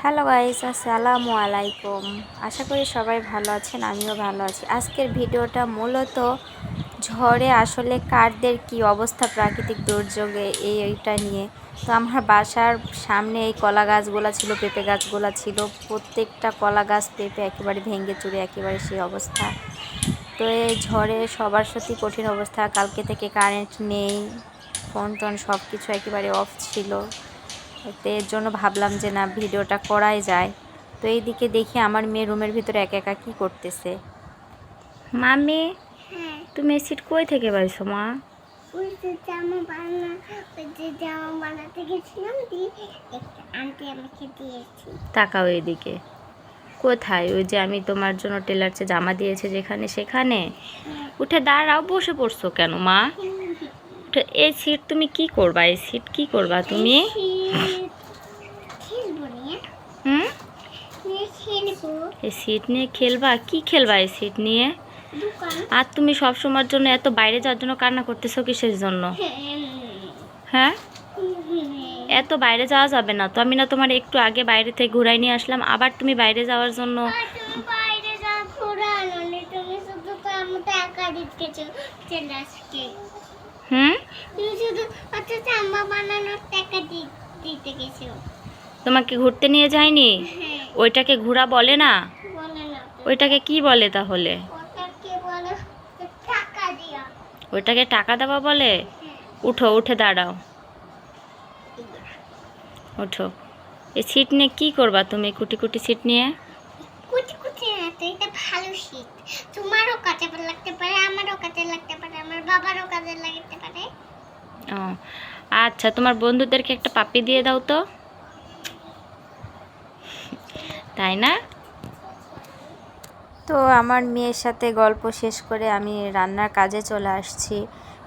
Hello guys, আসসালামু আলাইকুম। আশা করি সবাই ভালো আছেন, আমিও ভালো আছি। আজকের ভিডিওটা মূলত ঝড়ে আসলে কাঠদের কি অবস্থা, প্রাকৃতিক দুর্যোগে এইটা নিয়ে। তো আমার বাসার সামনে এই কলা গাছগুলো ছিল, পেঁপে গাছগুলো ছিল, প্রত্যেকটা কলা গাছ পেঁপে একেবারে ভেঙে চুরে একেবারে সেই অবস্থা। তো এই ঝড়ে সবার সত্যি কঠিন অবস্থা। কালকে থেকে কারেন্ট নেই, ফোন টোন সব কিছু একেবারে অফ ছিল। তো এর জন্য ভাবলাম যে না, ভিডিওটা করাই যায়। তো এইদিকে দেখি আমার মেয়ে রুমের ভিতরে একা একা কী করতেছে। মামি, তুমি এই সিট কই থেকে পাইছো মা? তাকাও এইদিকে। কোথায়? ওই যে আমি তোমার জন্য টেলার চেয়ে জামা দিয়েছে যেখানে, সেখানে। উঠে দাঁড়াও, বসে পড়ছো কেন মা? এই সিট তুমি কি করবা? এই সিট কি করবা তুমি? এই সিট নিয়ে খেলবা? কি খেলবা এই সিট নিয়ে? আর তুমি সব সময়ের জন্য এত বাইরে যাওয়ার জন্য কান্না করতেছো কিসের জন্য? হ্যাঁ, এত বাইরে যাওয়া যাবে না তো। আমি না তোমার একটু আগে বাইরে থেকে ঘুরাই নিয়ে আসলাম, আবার তুমি বাইরে যাওয়ার জন্য। তোমাকে ঘুরতে নিয়ে যায়নি? ওইটাকে ঘোরা বলে না? ওইটাকে কি বলে তাহলে? ওইটাকে টাকা দেওয়া বলে। উঠো, উঠে দাঁড়াও, ওঠো। এই সিট নিয়ে কি করবা তুমি? কুটি কুটি সিট নিয়ে? এটা ভালো শীত, তোমারও কাজে লাগতে পারে, আমারও কাজে লাগতে পারে, আমার বাবারও কাজে লাগতে পারে। ও আচ্ছা, তোমার বন্ধুদেরকে একটা পাপ্পি দিয়ে দাও তো, তাই না? তো আমার মেয়ের সাথে গল্প শেষ করে আমি রান্নার কাজে চলে আসছি।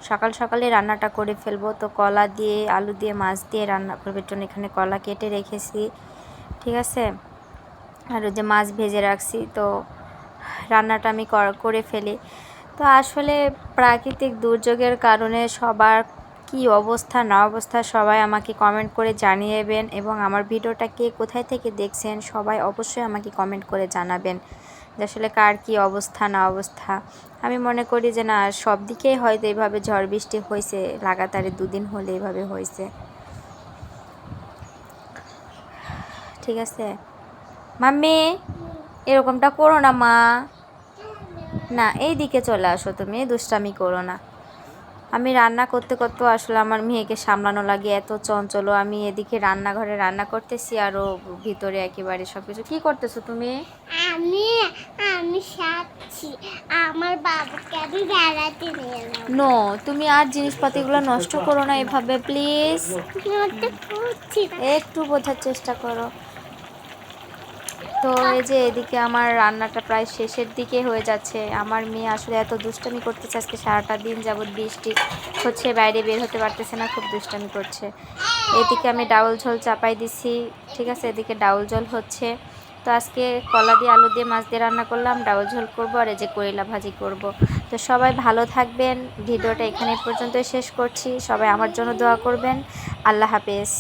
সকাল সকালে রান্নাটা করে ফেলবো। তো কলা দিয়ে, আলু দিয়ে, মাছ দিয়ে রান্না করবার জন্য এখানে কলা কেটে রেখেছি, ঠিক আছে। আর ওই যে মাছ ভেজে রাখছি। তো রান্নাটা আমি করে ফেলি। তো আসলে প্রাকৃতিক দুর্যোগের কারণে সবার কি অবস্থা না অবস্থা সবাই আমাকে কমেন্ট করে জানিয়েবেন, এবং আমার ভিডিওটা কে কোথায় থেকে দেখছেন সবাই অবশ্যই আমাকে কমেন্ট করে জানাবেন যে আসলে কার কি অবস্থা না অবস্থা। আমি মনে করি যে না, সব দিকেই হয়তো এইভাবে ঝড় বৃষ্টি হয়েছে, লাগাতারে 2 দিন হলে এইভাবে হয়েছে, ঠিক আছে। মাম্মি, এরকমটা করো না মা। না, এই দিকে চলে আসো, তুমি দুষ্টামি করো না। আমি রান্না করতে করতে আসলে আমার মেয়েকে সামলানো লাগে, এত চঞ্চল। আমি এদিকে রান্নাঘরে রান্না করতেছি আর ও ভিতরে একেবারে সব কিছু। কী করতেছো তুমি? আমি আমি সাচ্ছি, আমার বাবাকে আমি বেড়াতে নিয়ে যাব। নো, তুমি আর জিনিসপাতিগুলো নষ্ট করো না এভাবে, প্লিজ। একটু বোঝার চেষ্টা করো। তো এই যে এদিকে আমার রান্নাটা প্রায় শেষের দিকে হয়ে যাচ্ছে। আমার মেয়ে আসলে এত দুষ্টামি করতেছে, আজকে সারাটা দিন যাবৎ বৃষ্টি হচ্ছে, বাইরে বের হতে পারতেছে না, খুব দুষ্টামি করছে। এদিকে আমি ডাউল ঝোল চাপাই দিছি, ঠিক আছে। এদিকে ডাউল ঝোল হচ্ছে। তো আজকে কলা দিয়ে, আলু দিয়ে, মাছ দিয়ে রান্না করলাম, ডাউল ঝোল করবো, আর এই যে করলা ভাজি করব। তো সবাই ভালো থাকবেন। ভিডিওটা এখানে পর্যন্তই শেষ করছি। সবাই আমার জন্য দোয়া করবেন। আল্লাহ হাফেজ।